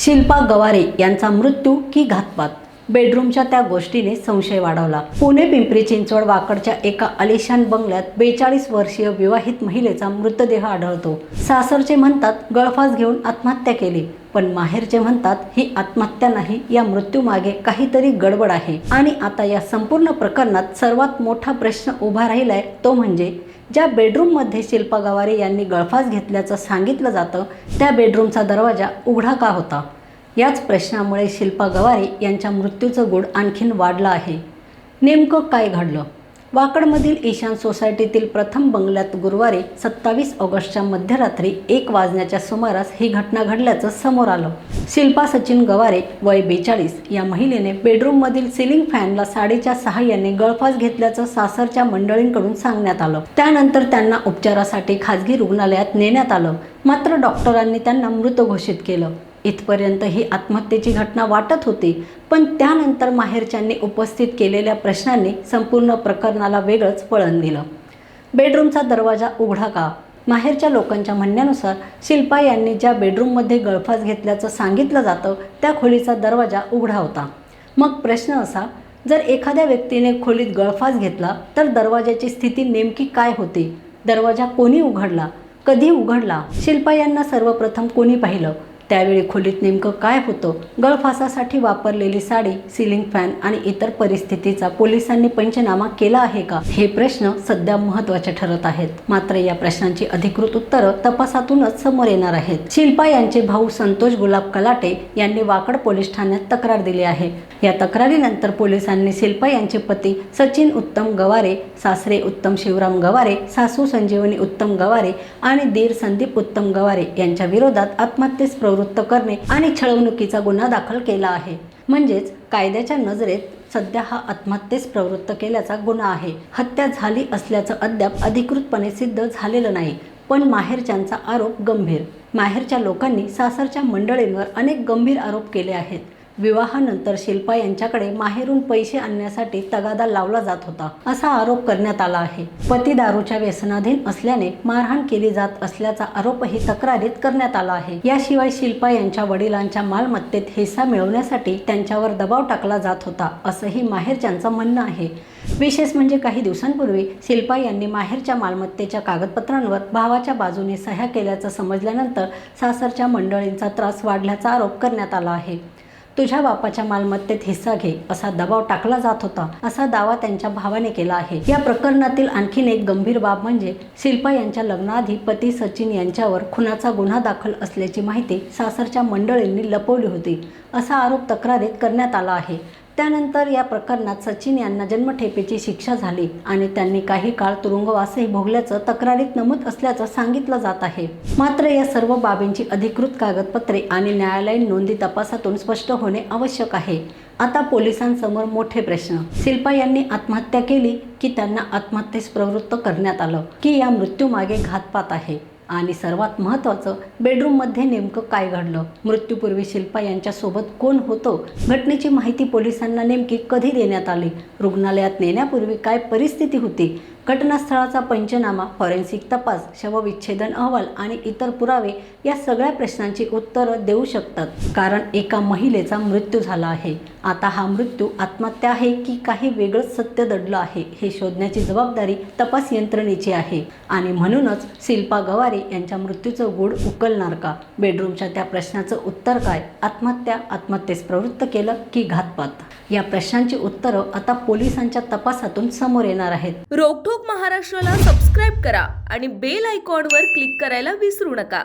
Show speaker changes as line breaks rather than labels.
शिल्पा गवारे यांचा मृत्यू की घातपात? बेडरूमच्या त्या गोष्टीने संशय वाढवला। पुणे पिंपरी चिंचवड वाकडच्या एका आलिशान बंगल्यात 42 वर्षीय विवाहित महिलेचा मृतदेह आढळतो। सासरचे म्हणतात गळफास घेऊन आत्महत्या केली, पण माहेरचे म्हणतात ही आत्महत्या नाही, या मृत्यूमागे काहीतरी गडबड आहे। आणि आता या संपूर्ण प्रकरणात सर्वात मोठा प्रश्न उभा राहिलाय तो म्हणजे ज्या बेडरूममध्ये शिल्पा गवारे यांनी गळफास घेतल्याचं सांगितलं जातं त्या बेडरूमचा दरवाजा उघडा का होता? याच प्रश्नामुळे शिल्पा गवारे यांच्या मृत्यूचं गूढ आणखीन वाढलं आहे। नेमकं काय घडलं? वाकडमधील ईशान सोसायटीतील प्रथम बंगल्यात गुरुवारी 27 ऑगस्टच्या मध्यरात्री 1 वाजण्याच्या सुमारास ही घटना घडल्याचं समोर आलं। शिल्पा सचिन गवारे वय 42 या महिलेने बेडरूममधील सिलिंग फॅनला साडीच्या सहाय्याने गळफास घेतल्याचं सासरच्या मंडळींकडून सांगण्यात आलं। त्यानंतर त्यांना उपचारासाठी खाजगी रुग्णालयात नेण्यात आलं, मात्र डॉक्टरांनी त्यांना मृत घोषित केलं। इथपर्यंत ही आत्महत्येची घटना वाटत होती, पण त्यानंतर माहेरच्यांनी उपस्थित केलेल्या प्रश्नांनी संपूर्ण प्रकरणाला वेगळंच वळण दिलं। बेडरूमचा दरवाजा उघडा का? माहेरच्या लोकांच्या म्हणण्यानुसार शिल्पा यांनी ज्या बेडरूममध्ये गळफास घेतल्याचं सांगितलं जातं त्या खोलीचा दरवाजा उघडा होता। मग प्रश्न असा, जर एखाद्या व्यक्तीने खोलीत गळफास घेतला तर दरवाजाची स्थिती नेमकी काय होती? दरवाजा कोणी उघडला? कधी उघडला? शिल्पा यांना सर्वप्रथम कोणी पाहिलं? त्यावेळी खोलीत नेमकं काय होतं? गळफासासाठी वापरलेली साडी, सिलिंग फॅन आणि इतर परिस्थितीचा पोलिसांनी पंचनामा केला आहे का? हे प्रश्न सध्या महत्त्वाचे ठरत आहेत। मात्र या प्रश्नांची अधिकृत उत्तरं तपासातूनच समोर येणार आहेत। शिल्पा यांचे भाऊ संतोष गुलाब कलाटे यांनी वाकड पोलीस ठाण्यात तक्रार दिली आहे। या तक्रारीनंतर पोलिसांनी शिल्पा यांचे पती सचिन उत्तम गवारे, सासरे उत्तम शिवराम गवारे, सासू संजीवनी उत्तम गवारे आणि दीर संदीप उत्तम गवारे यांच्या विरोधात आत्महत्येस प्रवृत्त करणे आणि छळवणुकीचा गुन्हा दाखल केला आहे। म्हणजेच कायद्याच्या नजरेत सध्या हा आत्महत्येस प्रवृत्त केल्याचा गुन्हा आहे। हत्या झाली असल्याचं अद्याप अधिकृतपणे सिद्ध झालेलं नाही, पण माहेरच्यांचा आरोप गंभीर। माहेरच्या लोकांनी सासरच्या मंडळींवर अनेक गंभीर आरोप केले आहेत। विवाहानंतर शिल्पा यांच्याकडे माहेरून पैसे आणण्यासाठी तगादा लावला जात होता, असा आरोप करण्यात आला आहे। पती दारूच्या व्यसनाधीन असल्याने मारहाण केली जात असल्याचा आरोपही तक्रारीत करण्यात आला आहे। याशिवाय शिल्पा यांच्या वडिलांच्या मालमत्तेत हिस्सा मिळवण्यासाठी त्यांच्यावर दबाव टाकला जात होता, असंही माहेरच्यांचं म्हणणं आहे। विशेष म्हणजे काही दिवसांपूर्वी शिल्पा यांनी माहेरच्या मालमत्तेच्या कागदपत्रांवर भावाच्या बाजूने सह्या केल्याचं समजल्यानंतर सासरच्या मंडळींचा त्रास वाढल्याचा आरोप करण्यात आला आहे। तुझ्या बापाच्या मालमत्तेत हिस्सा घे असा दबाव टाकला जात होता, असा दावा त्यांच्या भावाने केला आहे। या प्रकरणातील आणखीन एक गंभीर बाब म्हणजे शिल्पा यांच्या लग्नाआधी पती सचिन यांच्यावर खुनाचा गुन्हा दाखल असल्याची माहिती सासरच्या मंडळींनी लपवली होती, असा आरोप तक्रारीत करण्यात आला आहे। त्यानंतर या प्रकरणात सचिन यांना जन्मठेपेची शिक्षा झाली आणि त्यांनी काही काळ तुरुंगवासही भोगल्याचं तक्रारीत नमूद असल्याचं सांगितलं जात आहे। मात्र या सर्व बाबींची अधिकृत कागदपत्रे आणि न्यायालयीन नोंदी तपासातून स्पष्ट होणे आवश्यक आहे। आता पोलिसांसमोर मोठे प्रश्न, शिल्पा यांनी आत्महत्या केली की त्यांना आत्महत्येस प्रवृत्त करण्यात आलं, की या मृत्यूमागे घातपात आहे? आणि सर्वात महत्त्वाचं, बेडरूममध्ये नेमकं काय घडलं? मृत्यूपूर्वी शिल्पा यांच्यासोबत कोण होतं? घटनेची माहिती पोलिसांना नेमकी कधी देण्यात आली? रुग्णालयात नेण्यापूर्वी काय परिस्थिती होती? घटनास्थळाचा पंचनामा, फॉरेन्सिक तपास, शवविच्छेदन अहवाल आणि इतर पुरावे या सगळ्या प्रश्नांची उत्तरं देऊ शकतात, कारण एका महिलेचा मृत्यू झाला आहे। आता हा मृत्यू आत्महत्या आहे की काही वेगळंच सत्य दडलं आहे, हे शोधण्याची जबाबदारी तपास यंत्रणेची आहे। आणि म्हणूनच शिल्पा गवारे यांच्या मृत्यूचं गूढ उकलणार का? बेडरूमच्या त्या प्रश्नाचं उत्तर काय? आत्महत्या, आत्महत्येस प्रवृत्त केलं की घातपात? या प्रश्नांची उत्तरं आता पोलिसांच्या तपासातून समोर येणार आहेत।
रोकठोक महाराष्ट्राला सबस्क्राईब करा आणि बेल आयकॉनवर क्लिक करायला विसरू नका।